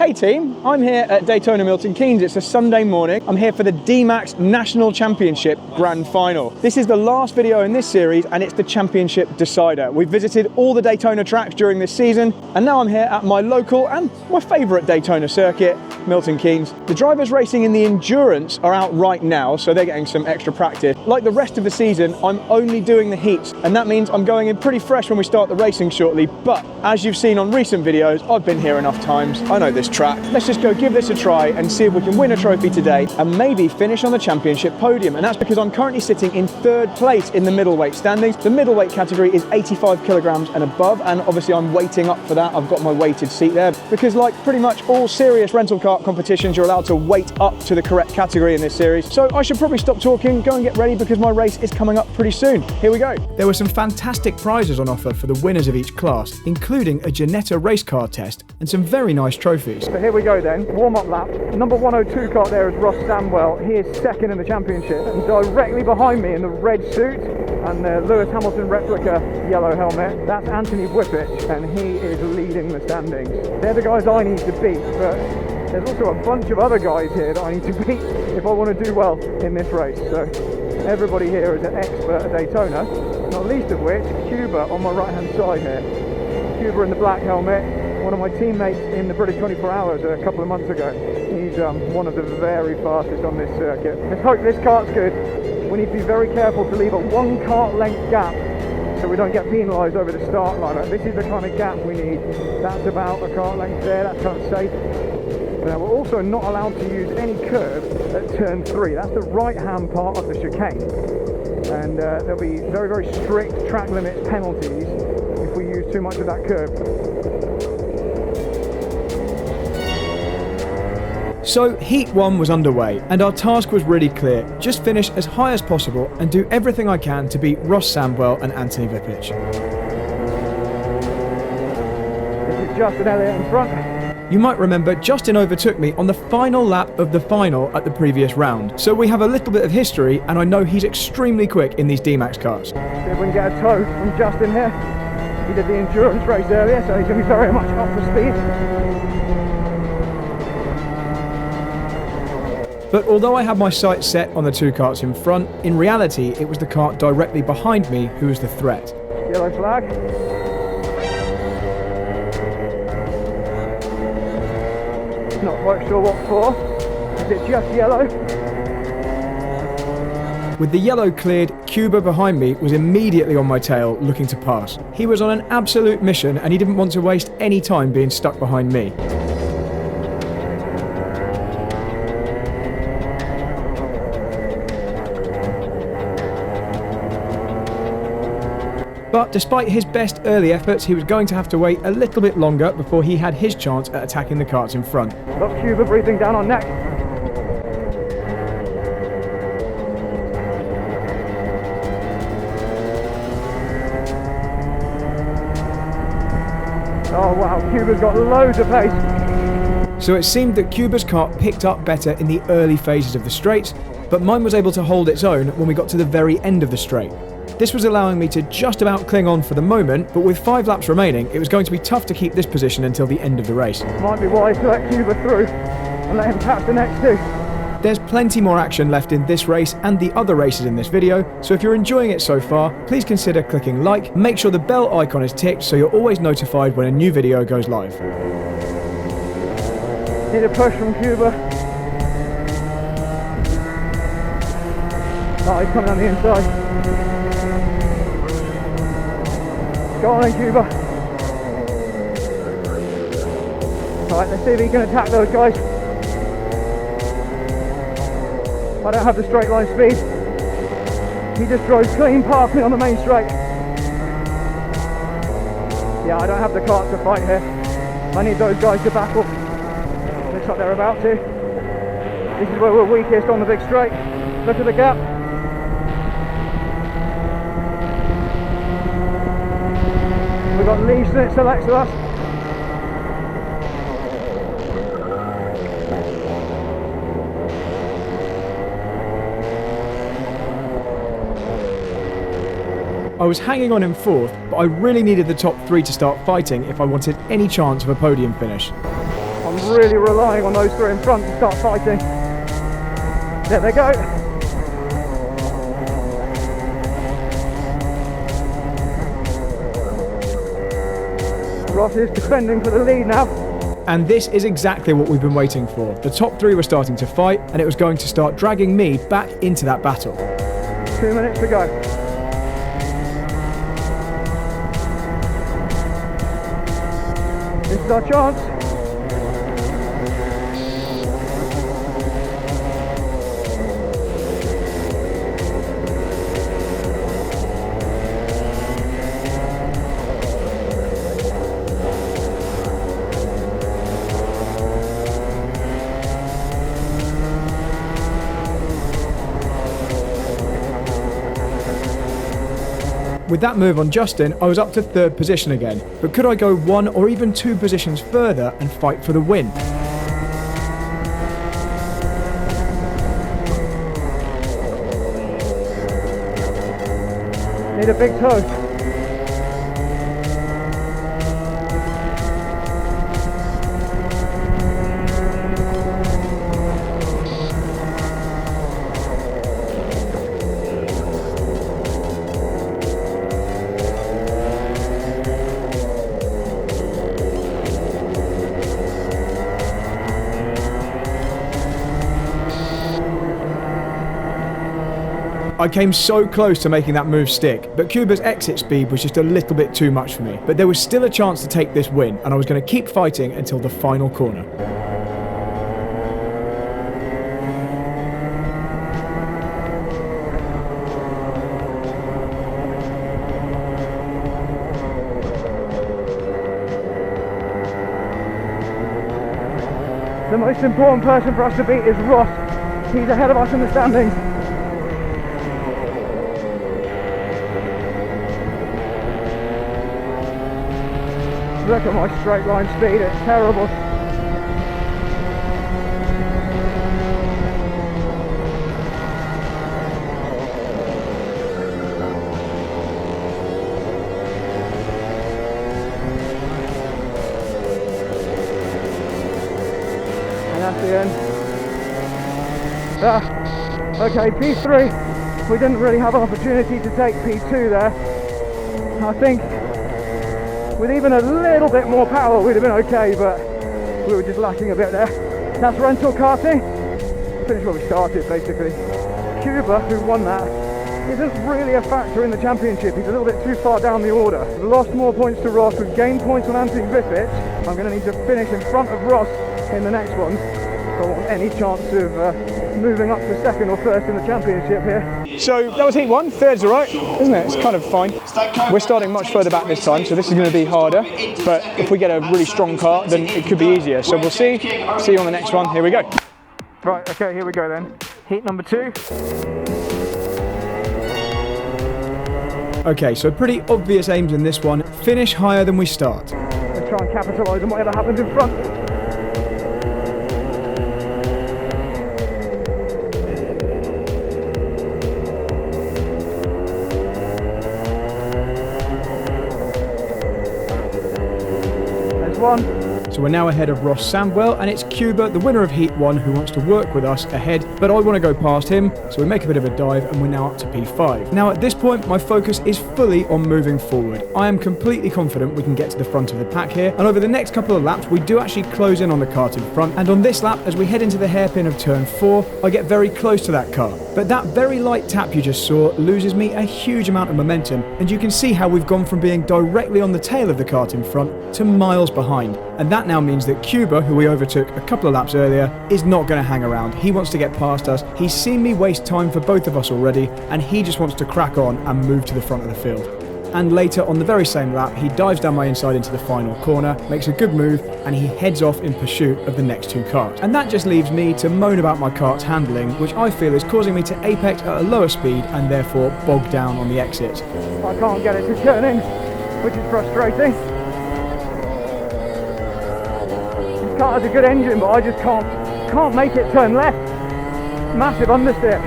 Hey team, I'm here at Daytona Milton Keynes. It's a Sunday morning. I'm here for the DMAX National Championship Grand Final. This is the last video in this series and it's the championship decider. We've visited all the Daytona tracks during this season and now I'm here at my local and my favourite Daytona circuit, Milton Keynes. The drivers racing in the endurance are out right now, so they're getting some extra practice. Like the rest of the season, I'm only doing the heats and that means I'm going in pretty fresh when we start the racing shortly, but as you've seen on recent videos, I've been here enough times. I know this track. Let's just go give this a try and see if we can win a trophy today and maybe finish on the championship podium. And that's because I'm currently sitting in third place in the middleweight standings. The middleweight category is 85 kilograms and above, and obviously I'm waiting up for that. I've got my weighted seat there because like pretty much all serious rental kart competitions, you're allowed to weight up to the correct category in this series. So I should probably stop talking, go and get ready because my race is coming up pretty soon. Here we go. There were some fantastic prizes on offer for the winners of each class, including a Ginetta race car test and some very nice trophies. So here we go then, warm-up lap. Number 102 kart there is Ross Samwell. He is second in the championship. And directly behind me in the red suit and the Lewis Hamilton replica yellow helmet, that's Anthony Whippich, and he is leading the standings. They're the guys I need to beat, but there's also a bunch of other guys here that I need to beat if I want to do well in this race. So everybody here is an expert at Daytona, not least of which Cuba on my right-hand side here. Cuba in the black helmet. One of my teammates in the British 24 Hours a couple of months ago. He's one of the very fastest on this circuit. Let's hope this kart's good. We need to be very careful to leave a 1 kart length gap so we don't get penalised over the start line. This is the kind of gap we need. That's about a kart length there, that's kind of safe. Now we're also not allowed to use any curb at turn 3. That's the right-hand part of the chicane. And there'll be very, very strict track limit penalties if we use too much of that curb. So Heat 1 was underway and our task was really clear. Just finish as high as possible and do everything I can to beat Ross Samwell and Anthony Whippich. This is Justin Elliott in front. You might remember Justin overtook me on the final lap of the final at the previous round. So we have a little bit of history and I know he's extremely quick in these DMAX cars. See if we can get a tow from Justin here. He did the endurance race earlier, so he's going to be very much up for speed. But although I had my sights set on the 2 karts in front, in reality it was the kart directly behind me who was the threat. Yellow flag. Not quite sure what for. Is it just yellow? With the yellow cleared, Cuba behind me was immediately on my tail looking to pass. He was on an absolute mission and he didn't want to waste any time being stuck behind me. But despite his best early efforts, he was going to have to wait a little bit longer before he had his chance at attacking the karts in front. Got Cuba breathing down on neck. Oh wow, Cuba's got loads of pace. So it seemed that Cuba's kart picked up better in the early phases of the straights, but mine was able to hold its own when we got to the very end of the straight. This was allowing me to just about cling on for the moment, but with 5 laps remaining, it was going to be tough to keep this position until the end of the race. Might be wise to let Cuba through and let him catch the next 2. There's plenty more action left in this race and the other races in this video, so if you're enjoying it so far, please consider clicking like, make sure the bell icon is ticked so you're always notified when a new video goes live. Need a push from Cuba. Oh, he's coming on the inside. Go on then, Cuba. Alright, let's see if he can attack those guys. I don't have the straight line speed. He just drove clean past me on the main straight. Yeah, I don't have the kart to fight here. I need those guys to battle. Looks like they're about to. This is where we're weakest on the big straight. Look at the gap. We've got Lee selects us. I was hanging on in 4th, but I really needed the top 3 to start fighting if I wanted any chance of a podium finish. On I'm really relying on those three in front to start fighting. There they go. Ross is defending for the lead now. And this is exactly what we've been waiting for. The top three were starting to fight, and it was going to start dragging me back into that battle. 2 minutes to go. This is our chance. With that move on Justin, I was up to third position again, but could I go 1 or even 2 positions further and fight for the win? Need a big toe. I came so close to making that move stick, but Cuba's exit speed was just a little bit too much for me. But there was still a chance to take this win, and I was going to keep fighting until the final corner. The most important person for us to beat is Ross. He's ahead of us in the standings. Look at my straight line speed, it's terrible. And that's the end. Okay, P3, we didn't really have an opportunity to take P2 there. I think with even a little bit more power we'd have been okay, but we were just lacking a bit there. That's rental karting. Finished where we started basically. Cuba, who won that, isn't really a factor in the championship. He's a little bit too far down the order. We've lost more points to Ross, we've gained points on Anthony Griffiths. I'm going to need to finish in front of Ross in the next one. So I want any chance of moving up to second or first in the championship here. So that was heat 1, third's alright, isn't it? It's kind of fine. We're starting much further back this time, so this is going to be harder, but if we get a really strong kart then it could be easier. So we'll see you on the next one. Here we go. Right, okay, here we go then. Heat number 2. Okay, so pretty obvious aims in this one. Finish higher than we start. Let's try and capitalise on whatever happens in front. So we're now ahead of Ross Sandwell, and it's Cuba, the winner of Heat 1, who wants to work with us ahead, but I want to go past him, so we make a bit of a dive, and we're now up to P5. Now at this point, my focus is fully on moving forward. I am completely confident we can get to the front of the pack here, and over the next couple of laps, we do actually close in on the kart in front, and on this lap, as we head into the hairpin of turn 4, I get very close to that car. But that very light tap you just saw loses me a huge amount of momentum, and you can see how we've gone from being directly on the tail of the kart in front to miles behind. And that now means that Cuba, who we overtook a couple of laps earlier, is not going to hang around. He wants to get past us. He's seen me waste time for both of us already, and he just wants to crack on and move to the front of the field. And later, on the very same lap, he dives down my inside into the final corner, makes a good move, and he heads off in pursuit of the next 2 karts. And that just leaves me to moan about my kart's handling, which I feel is causing me to apex at a lower speed and therefore bog down on the exits. I can't get it to turn in, which is frustrating. This car has a good engine, but I just can't make it turn left. Massive understeer.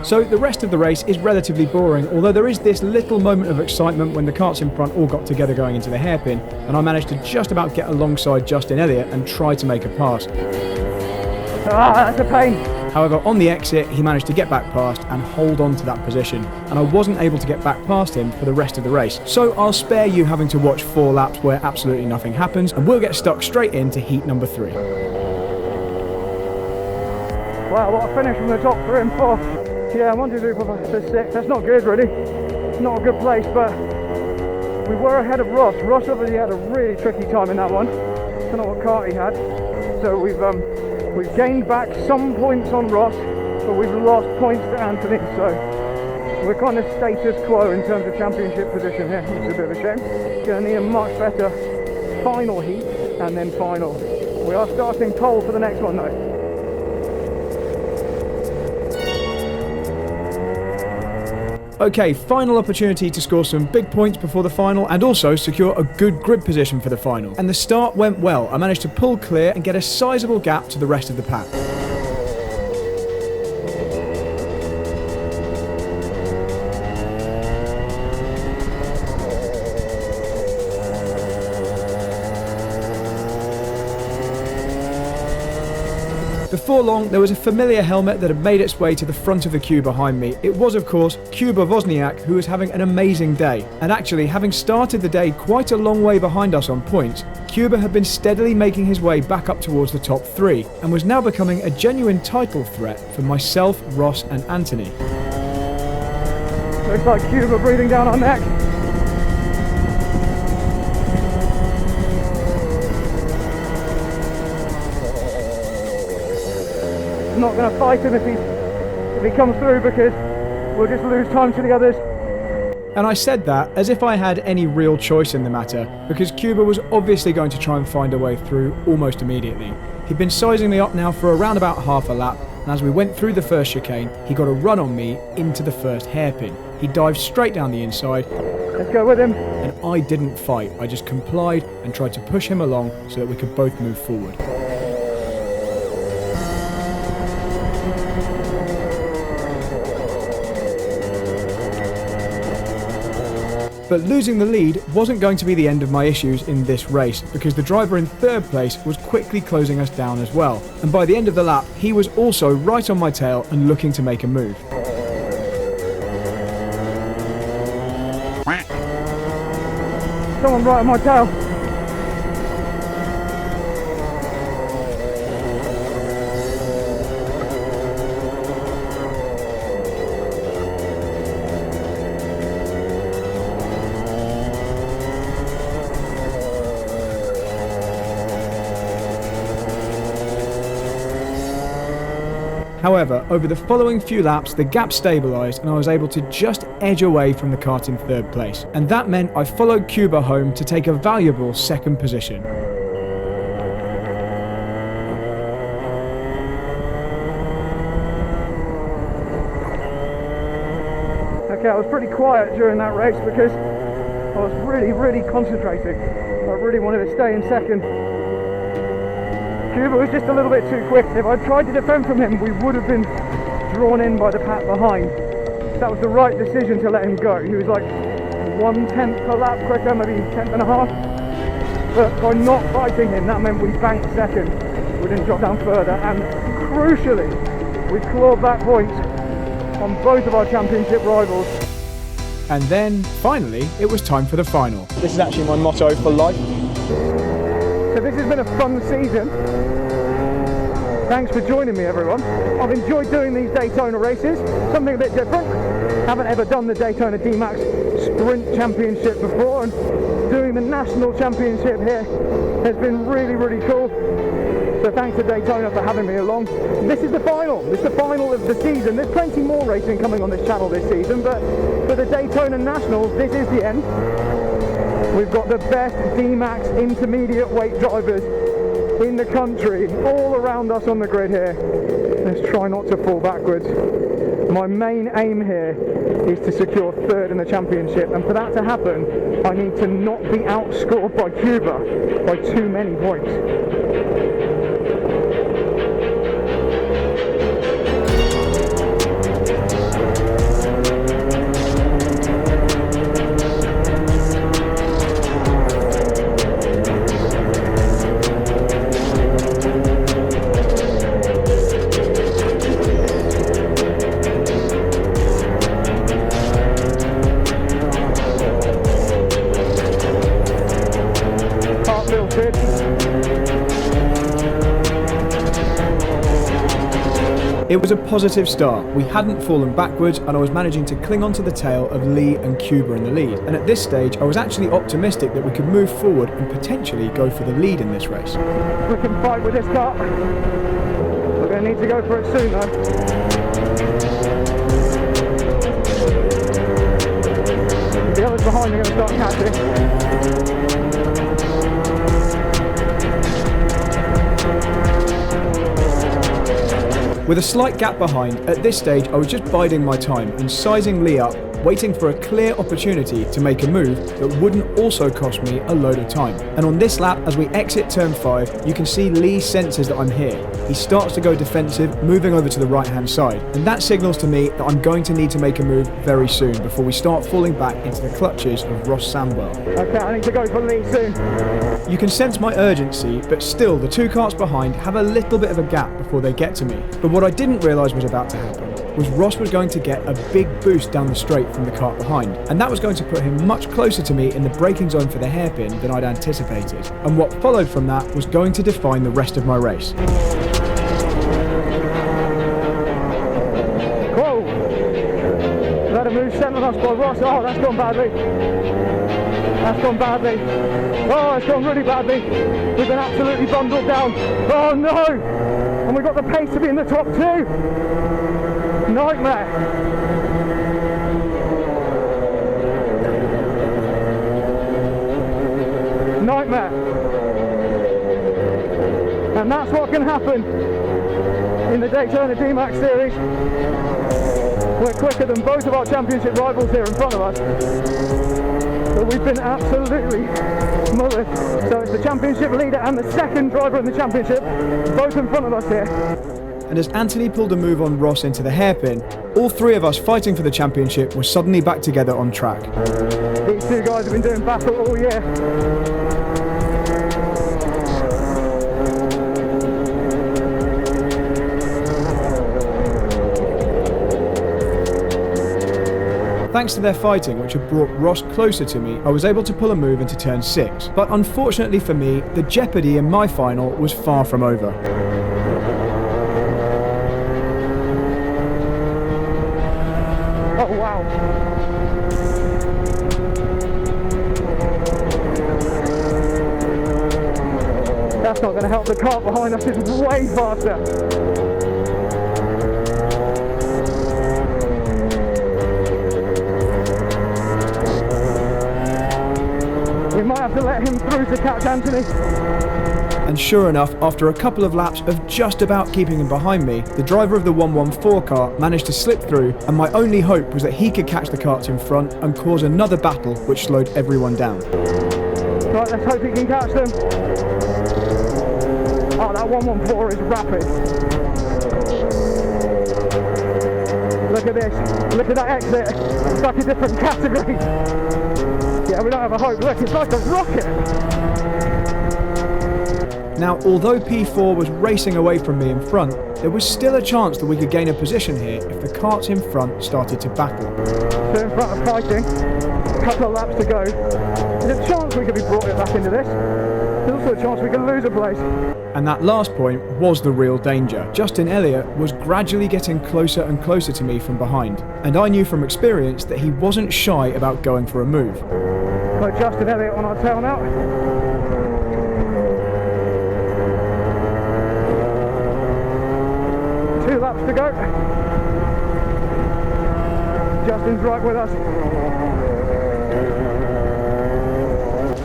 So the rest of the race is relatively boring, although there is this little moment of excitement when the karts in front all got together going into the hairpin, and I managed to just about get alongside Justin Elliott and try to make a pass. Ah, that's a pain. However, on the exit, he managed to get back past and hold on to that position, and I wasn't able to get back past him for the rest of the race. So I'll spare you having to watch 4 laps where absolutely nothing happens, and we'll get stuck straight into heat number 3. Wow, what a finish from the top 3 and 4. Yeah, 1, 2, 3, 4, 5, 6, 6. That's not good, really. Not a good place, but we were ahead of Ross. Ross obviously had a really tricky time in that one. Don't know what kart he had. So we've gained back some points on Ross, but we've lost points to Anthony. So we're kind of status quo in terms of championship position here, which is a bit of a shame. Gonna need a much better final heat and then final. We are starting pole for the next one though. Okay, final opportunity to score some big points before the final and also secure a good grid position for the final. And the start went well. I managed to pull clear and get a sizable gap to the rest of the pack. Before long, there was a familiar helmet that had made its way to the front of the queue behind me. It was, of course, Kuba Wozniak, who was having an amazing day. And actually, having started the day quite a long way behind us on points, Kuba had been steadily making his way back up towards the top 3, and was now becoming a genuine title threat for myself, Ross and Anthony. Looks like Kuba breathing down our neck. Not going to fight him if he comes through, because we'll just lose time to the others. And I said that as if I had any real choice in the matter, because Kuba was obviously going to try and find a way through almost immediately. He'd been sizing me up now for around about half a lap, and as we went through the first chicane, he got a run on me into the first hairpin. He dived straight down the inside. Let's go with him. And I didn't fight, I just complied and tried to push him along so that we could both move forward. But losing the lead wasn't going to be the end of my issues in this race, because the driver in 3rd place was quickly closing us down as well. And by the end of the lap, he was also right on my tail and looking to make a move. Someone right on my tail. However, over the following few laps, the gap stabilised and I was able to just edge away from the kart in 3rd place. And that meant I followed Kuba home to take a valuable 2nd position. Okay, I was pretty quiet during that race because I was really concentrating. I really wanted to stay in 2nd. Kuba was just a little bit too quick. If I'd tried to defend from him, we would have been drawn in by the pack behind. That was the right decision to let him go. He was like 1/10 per lap quicker, maybe 10th and a half. But by not fighting him, that meant we banked 2nd. We didn't drop down further, and crucially, we clawed back points on both of our championship rivals. And then, finally, it was time for the final. This is actually my motto for life. So this has been a fun season. Thanks for joining me, everyone. I've enjoyed doing these Daytona races, something a bit different. Haven't ever done the Daytona DMAX Sprint Championship before, and doing the National Championship here has been really cool. So thanks to Daytona for having me along. This is the final. This is the final of the season. There's plenty more racing coming on this channel this season, but for the Daytona Nationals, this is the end. We've got the best DMAX intermediate weight drivers in the country all around us on the grid here. Let's try not to fall backwards. My main aim here is to secure 3rd in the championship, and for that to happen I need to not be outscored by Kuba by too many points. It was a positive start. We hadn't fallen backwards and I was managing to cling onto the tail of Lee and Cuba in the lead. And at this stage, I was actually optimistic that we could move forward and potentially go for the lead in this race. We can fight with this car. We're going to need to go for it soon though. The others behind are going to start catching. With a slight gap behind, at this stage I was just biding my time and sizing Lee up, waiting for a clear opportunity to make a move that wouldn't also cost me a load of time. And on this lap, as we exit turn 5, you can see Lee senses that I'm here. He starts to go defensive, moving over to the right hand side. And that signals to me that I'm going to need to make a move very soon before we start falling back into the clutches of Ross Sandwell. Okay, I need to go for Lee soon. You can sense my urgency, but still the 2 karts behind have a little bit of a gap before they get to me. But what I didn't realise was about to happen was Ross was going to get a big boost down the straight from the kart behind, and that was going to put him much closer to me in the braking zone for the hairpin than I'd anticipated. And what followed from that was going to define the rest of my race. Whoa! That a move sent on us by Ross. Oh, that's gone badly. That's gone badly. Oh, it's gone really badly. We've been absolutely bundled down. Oh no! And we've got the pace to be in the top 2. Nightmare. Nightmare. And that's what can happen in the Daytona DMAX series. We're quicker than both of our championship rivals here in front of us. But we've been absolutely mullered. So it's the championship leader and the second driver in the championship, both in front of us here. And as Anthony pulled a move on Ross into the hairpin, all 3 of us fighting for the championship were suddenly back together on track. These 2 guys have been doing battle all year. Thanks to their fighting, which had brought Ross closer to me, I was able to pull a move into turn 6. But unfortunately for me, the jeopardy in my final was far from over. Oh wow. That's not going to help. The kart behind us is way faster. We might have to let him through to catch Anthony. And sure enough, after a couple of laps of just about keeping him behind me, the driver of the 114 car managed to slip through, and my only hope was that he could catch the karts in front and cause another battle which slowed everyone down. Right, let's hope he can catch them. Oh, that 114 is rapid. Look at this. Look at that exit. It's like a different category. Yeah, we don't have a hope. Look, it's like a rocket. Now, although P4 was racing away from me in front, there was still a chance that we could gain a position here if the karts in front started to battle. So in front of fighting, a couple of laps to go. There's a chance we could be brought back into this. There's also a chance we could lose a place. And that last point was the real danger. Justin Elliott was gradually getting closer and closer to me from behind, and I knew from experience that he wasn't shy about going for a move. Got Justin Elliott on our tail now. 2 laps to go. Justin's right with us.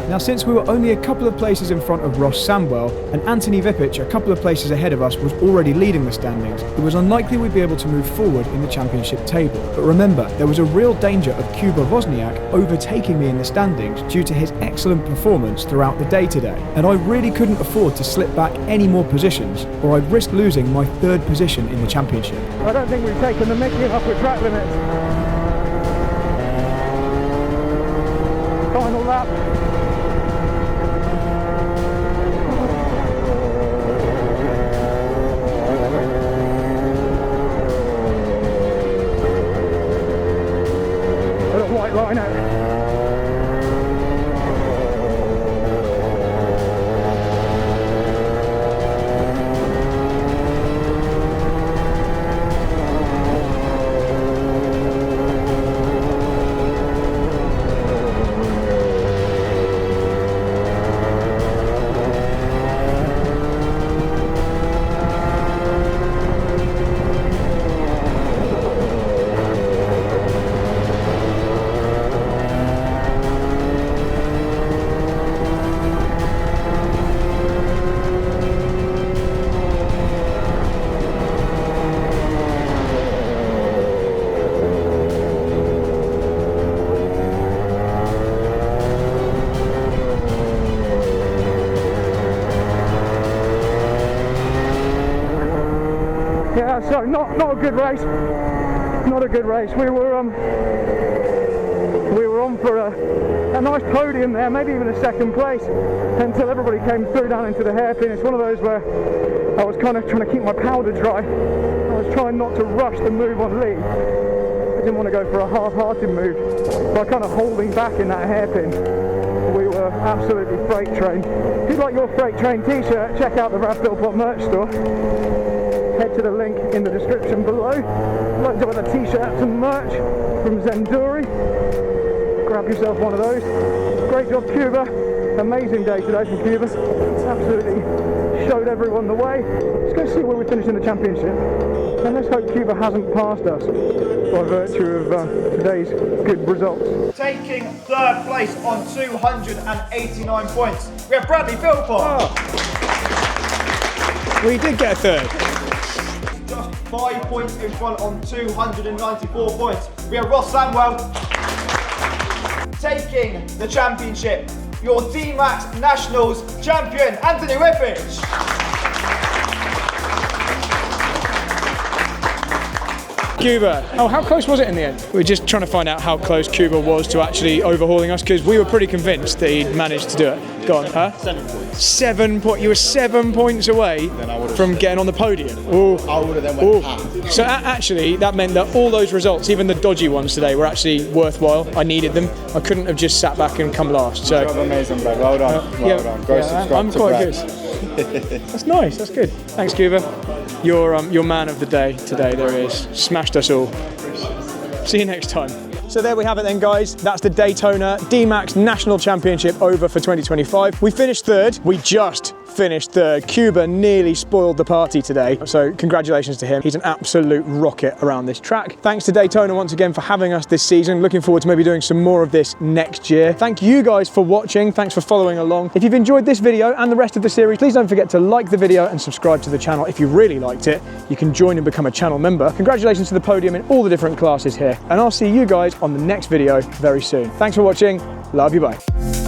Now, since we were only a couple of places in front of Ross Sandwell, and Anthony Vipic a couple of places ahead of us was already leading the standings, it was unlikely we'd be able to move forward in the championship table. But remember, there was a real danger of Kuba Wozniak overtaking me in the standings due to his excellent performance throughout the day today. And I really couldn't afford to slip back any more positions, or I'd risk losing my 3rd position in the championship. I don't think we've taken the mickey enough with track limits. Final lap. White line out. Yeah, so not a good race. Not a good race. We were on for a nice podium there, maybe even a second place, until everybody came through down into the hairpin. It's one of those where I was kind of trying to keep my powder dry. I was trying not to rush the move on lead. I didn't want to go for a half-hearted move by kind of holding back in that hairpin. We were absolutely freight trained. If you'd like your freight train t-shirt, check out the Philpot merch store. Head to the link in the description below. Loads of other t-shirts and merch from Zenduri. Grab yourself one of those. Great job, Cuba. Amazing day today from Cuba. Absolutely showed everyone the way. Let's go see where we finish in the championship. And let's hope Cuba hasn't passed us by virtue of today's good results. Taking third place on 289 points, we have Bradley Philpot. Oh. We did get a third. Just 5 points in front on 294 points. We have Ross Samwell. Taking the championship, your DMAX Nationals champion, Anthony Whippich. Cuba. Oh, how close was it in the end? We were just trying to find out how close Cuba was to actually overhauling us, because we were pretty convinced that he'd managed to do it. Go on, huh? 7 points. 7 points. You were 7 points away from getting on the podium. Ooh. I would have then went half. So actually, that meant that all those results, even the dodgy ones today, were actually worthwhile. I needed them. I couldn't have just sat back and come last. So Amazing, bro. Well done. Well done. Go subscribe I'm to quite Brad. good. That's nice. That's good. Thanks, Cuba. You're man of the day today. There he is. Smashed us all. See you next time. So there we have it then, guys. That's the Daytona DMAX National Championship over for 2025. We finished third. We just finished third. Cuba nearly spoiled the party today. So congratulations to him. He's an absolute rocket around this track. Thanks to Daytona once again for having us this season. Looking forward to maybe doing some more of this next year. Thank you guys for watching. Thanks for following along. If you've enjoyed this video and the rest of the series, please don't forget to like the video and subscribe to the channel. If you really liked it, you can join and become a channel member. Congratulations to the podium in all the different classes here. And I'll see you guys on the next video very soon. Thanks for watching. Love you, bye.